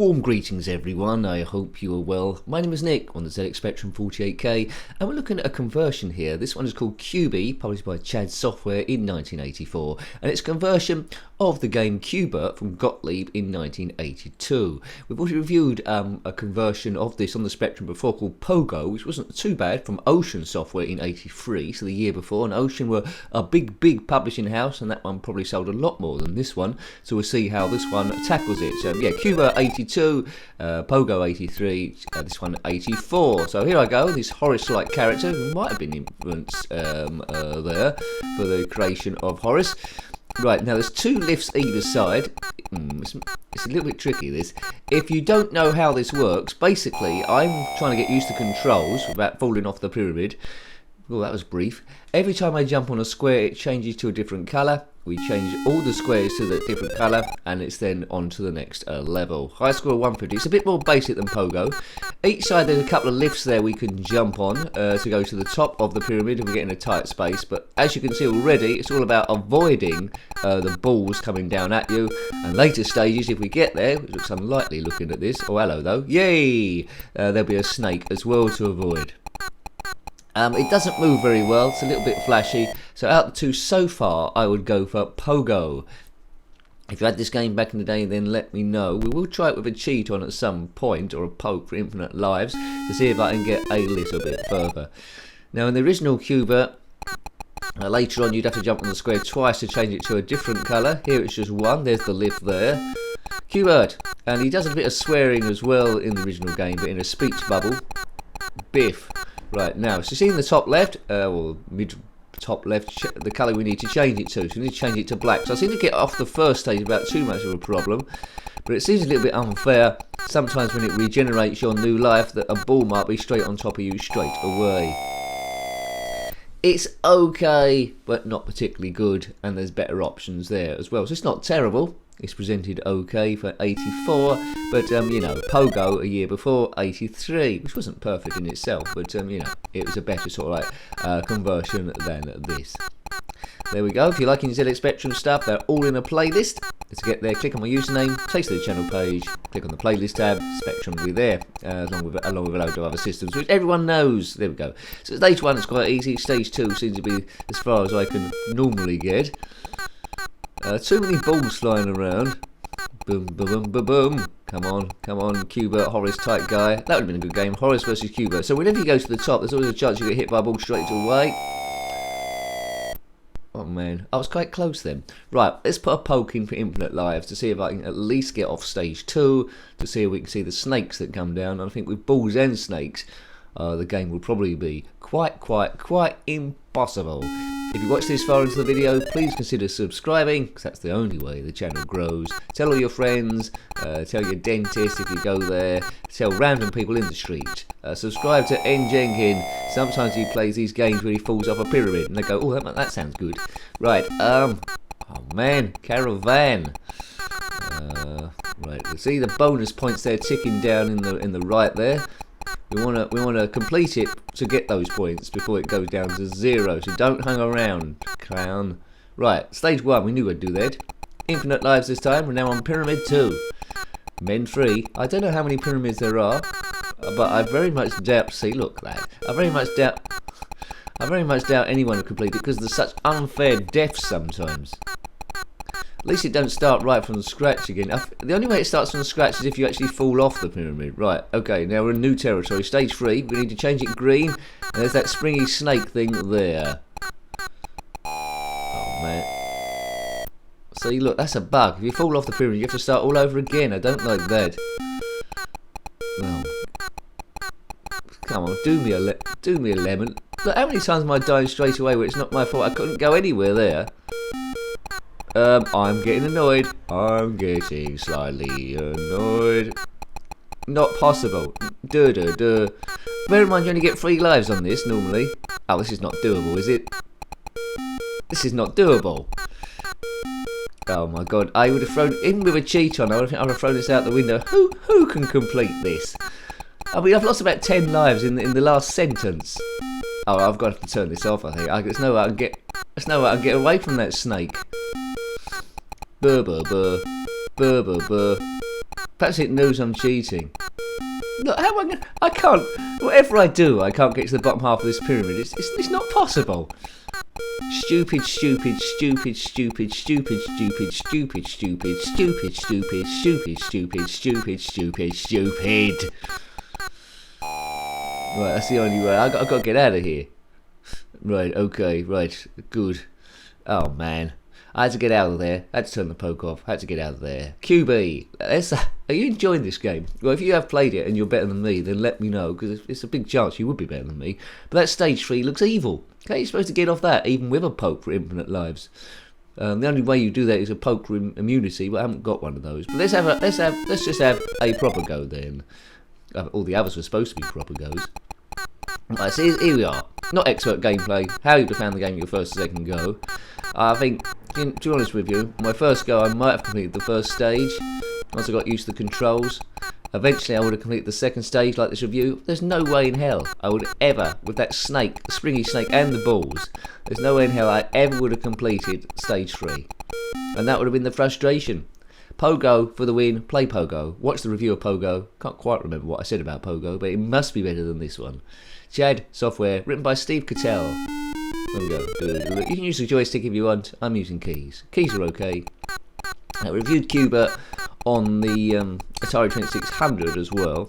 Warm greetings everyone, I hope you are well. My name is Nick on the zxspectrum 48K and we're looking at a conversion here. This one is called Cubey, published by Chad Software in 1984, and it's a conversion of the game BERT from Gottlieb in 1982. We've already reviewed a conversion of this on the Spectrum before called Pogo, which wasn't too bad, from Ocean Software in 83, so the year before, and Ocean were a big publishing house, and that one probably sold a lot more than this one, so we'll see how this one tackles it. So yeah, BERT 82, Pogo 83, this one 84. So here I go, this Horace-like character who might have been influenced there for the creation of Horace. Right, now there's two lifts either side. It's a little bit tricky, this. If you don't know how this works, basically I'm trying to get used to controls without falling off the pyramid. Oh, that was brief. Every time I jump on a square, it changes to a different colour. We change all the squares to the different colour, and it's then on to the next level. High score of 150. It's a bit more basic than Pogo. Each side there's a couple of lifts there we can jump on to go to the top of the pyramid if we get in a tight space. But as you can see already, it's all about avoiding the balls coming down at you. And later stages, if we get there, it looks unlikely looking at this. Oh, hello though. Yay! There'll be a snake as well to avoid. It doesn't move very well, it's a little bit flashy, so out of the two so far I would go for Pogo. If you had this game back in the day, then let me know. We will try it with a cheat on at some point, or a poke for infinite lives, to see if I can get a little bit further. Now in the original BERT, later on you'd have to jump on the square twice to change it to a different colour. Here it's just one, there's the lift there. BERT, and he does a bit of swearing as well in the original game, but in a speech bubble. Biff. Right, now, so see in the top left, or mid top left, the colour we need to change it to. So we need to change it to black. So I seem to get off the first stage without too much of a problem. But it seems a little bit unfair, sometimes when it regenerates your new life, that a ball might be straight on top of you straight away. It's okay, but not particularly good, and there's better options there as well. So it's not terrible. It's presented okay for 84, but you know, Pogo a year before, 83, which wasn't perfect in itself, but you know, it was a better sort of like conversion than this. There we go. If you're liking zxspectrum stuff, they're all in a playlist. To get there, click on my username, takes to the channel page, click on the playlist tab, Spectrum will be there, along with a load of other systems, which everyone knows. There we go. So stage 1 is quite easy, stage 2 seems to be as far as I can normally get. Too many balls flying around. Boom, boom, boom, boom, boom. Come on, BERT, Horace type guy. That would have been a good game, Horace versus BERT. So whenever you go to the top, there's always a chance you get hit by a ball straight away. Oh man, I was quite close then. Right, let's put a poke in for infinite lives to see if I can at least get off stage 2, to see if we can see the snakes that come down. And I think with balls and snakes, the game will probably be quite impossible. If you watch this far into the video, please consider subscribing, because that's the only way the channel grows. Tell all your friends, tell your dentist if you go there, tell random people in the street. Subscribe to N Jenkin. Sometimes he plays these games where he falls off a pyramid, and they go, oh, that sounds good. Right, oh man, caravan. Right, see the bonus points there ticking down in the right there. We wanna complete it to get those points before it goes down to 0. So don't hang around, clown. Right, stage 1. We knew we'd do that. Infinite lives this time. We're now on pyramid 2. Men 3. I don't know how many pyramids there are, but I very much doubt. See, look that. I very much doubt anyone will complete it because there's such unfair deaths sometimes. At least it don't start right from scratch again. The only way it starts from scratch is if you actually fall off the pyramid. Right, okay, now we're in new territory. Stage 3, we need to change it green. And there's that springy snake thing there. Oh, man. See, look, that's a bug. If you fall off the pyramid, you have to start all over again. I don't like that. Oh. Come on, do me a lemon. Look, how many times am I dying straight away where it's not my fault? I couldn't go anywhere there. I'm getting annoyed. I'm getting slightly annoyed. Not possible. Bear in mind you only get 3 lives on this normally. Oh, this is not doable, is it? This is not doable. Oh my god, I would have thrown, even with a cheat on, I would have thrown this out the window. Who can complete this? I mean, I've lost about 10 lives in the last sentence. Oh, I've got to turn this off, I think. There's no way I can get away from that snake. Burr. Perhaps it knows I'm cheating. Look, how am I can't. Whatever I do, I can't get to the bottom half of this pyramid. It's not possible. Stupid, stupid, stupid, stupid, stupid, stupid, stupid, stupid, stupid, stupid, stupid, stupid, stupid, stupid, stupid. Right, that's the only way. I've got to get out of here. Right, okay, right, good. Oh man, I had to get out of there. I had to turn the poke off. I had to get out of there. Cubey, are you enjoying this game? Well, if you have played it and you're better than me, then let me know, because it's a big chance you would be better than me. But that stage 3 looks evil. How are you supposed to get off that, even with a poke for infinite lives? The only way you do that is a poke for immunity, but I haven't got one of those. But let's just have a proper go then. All the others were supposed to be proper goes. Right, so here we are. Not expert gameplay. How you'd have found the game your first or second go. I think, to be honest with you, my first go I might have completed the first stage. Once I got used to the controls. Eventually I would have completed the second stage like this review. There's no way in hell I would ever, with that snake, the springy snake and the balls, there's no way in hell I ever would have completed stage 3. And that would have been the frustration. Pogo for the win, play Pogo. Watch the review of Pogo. Can't quite remember what I said about Pogo, but it must be better than this one. Chad Software, written by Steve Cattell. There we go. You can use the joystick if you want. I'm using keys. Keys are okay. I reviewed Cubey on the Atari 2600 as well.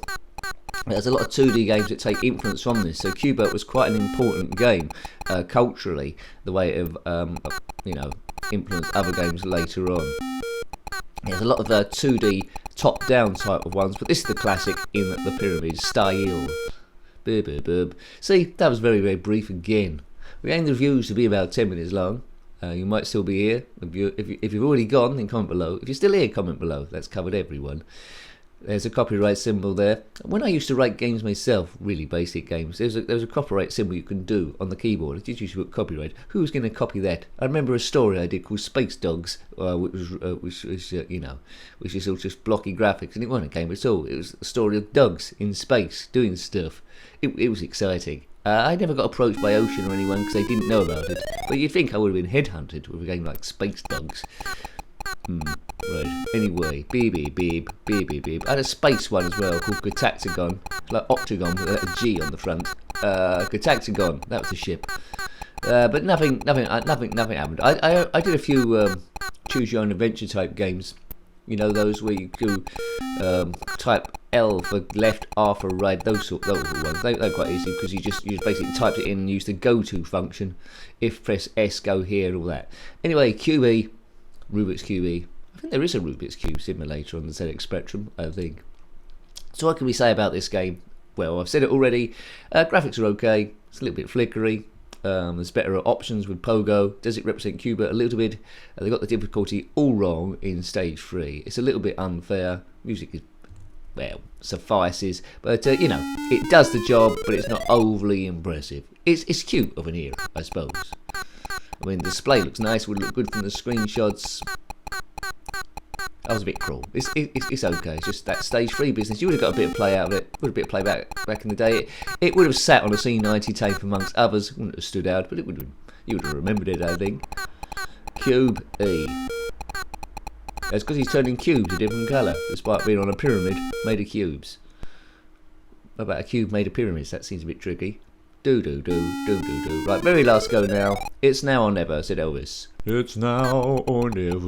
There's a lot of 2D games that take influence from this, so Cubey was quite an important game culturally, the way it influenced other games later on. There's a lot of 2D top-down type of ones, but this is the classic in the pyramid style. See, that was very, very brief again. We aim the reviews to be about 10 minutes long. You might still be here. If you've already gone, then comment below. If you're still here, comment below. That's covered everyone. There's a copyright symbol there. When I used to write games myself, really basic games, there was a copyright symbol you can do on the keyboard. I did usually put copyright. Who was going to copy that? I remember a story I did called Space Dogs, which is all just blocky graphics, and it wasn't a game at all. It was a story of dogs in space doing stuff. It was exciting. I never got approached by Ocean or anyone because they didn't know about it. But you'd think I would have been headhunted with a game like Space Dogs. Right. Anyway, beep. I had a space one as well called Gotactagon, like Octagon with a G on the front. Gotactagon, that was a ship. But nothing happened. I did a few choose your own adventure type games. You know, those where you do type L for left, R for right, those ones. They're quite easy because you just basically typed it in and used the go to function. If press S, go here and all that. Anyway, Cubey, Rubik's Cubey. I think there is a Rubik's Cube simulator on the zxspectrum, I think. So what can we say about this game? Well, I've said it already. Graphics are okay. It's a little bit flickery. There's better options with Pogo. Does it represent Cubey a little bit? They got the difficulty all wrong in stage 3. It's a little bit unfair. Music is, well, suffices, but it does the job, but it's not overly impressive. It's cute of an era, I suppose. I mean, the display looks nice. Would look good from the screenshots. That was a bit cruel. It's okay. It's just that stage 3 business. You would have got a bit of play out of it. Would have a bit of play back in the day. It would have sat on a C90 tape amongst others. Wouldn't have stood out, but you would have remembered it, I think. Cube E. That's because he's turning cubes a different colour, despite being on a pyramid made of cubes. What about a cube made of pyramids? That seems a bit tricky. Do. Right, very last go now. It's now or never, said Elvis. It's now or never.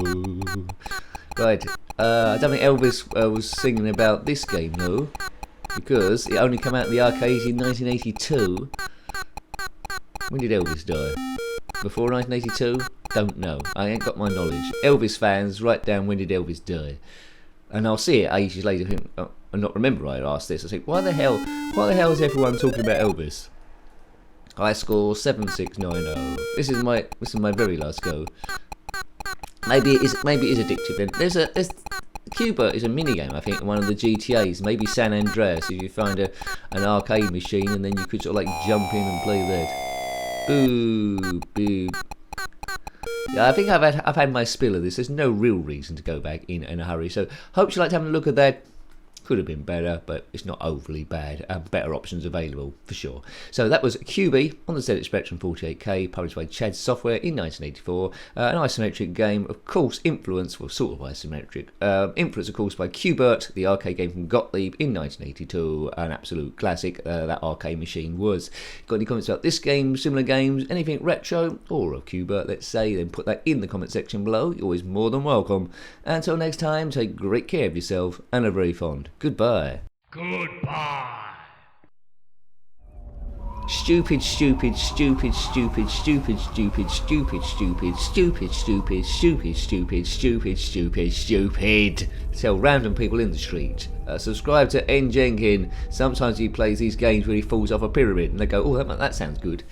Right, I don't think Elvis was singing about this game though, because it only came out in the arcades in 1982. When did Elvis die? Before 1982? Don't know. I ain't got my knowledge. Elvis fans, write down when did Elvis die, and I'll see it ages later and not remember I asked this. I think, why the hell is everyone talking about Elvis? High score 7690. This is my very last go. Maybe it is addictive. Then there's Cubey is a minigame, I think, in one of the GTAs, maybe San Andreas, if you find an arcade machine and then you could sort of like jump in and play that. Boo. Yeah, I think I've had my spill of this. There's no real reason to go back in a hurry. So hope you liked having a look at that. Could have been better, but it's not overly bad. Better options available, for sure. So that was Cubey on the ZX Spectrum 48K, published by Chad Software in 1984. An isometric game, of course, influenced, well, sort of isometric. Influenced, of course, by BERT, the arcade game from Gottlieb in 1982. An absolute classic, that arcade machine was. Got any comments about this game, similar games, anything retro, or of BERT, let's say, then put that in the comment section below. You're always more than welcome. Until next time, take great care of yourself and are very fond. Goodbye. Goodbye. Stupid, stupid, stupid, stupid, stupid, stupid, stupid, stupid, stupid, stupid, stupid, stupid, stupid, stupid, stupid. Tell random people in the street. Subscribe to N Jenkin. Sometimes he plays these games where he falls off a pyramid and they go, oh, that sounds good.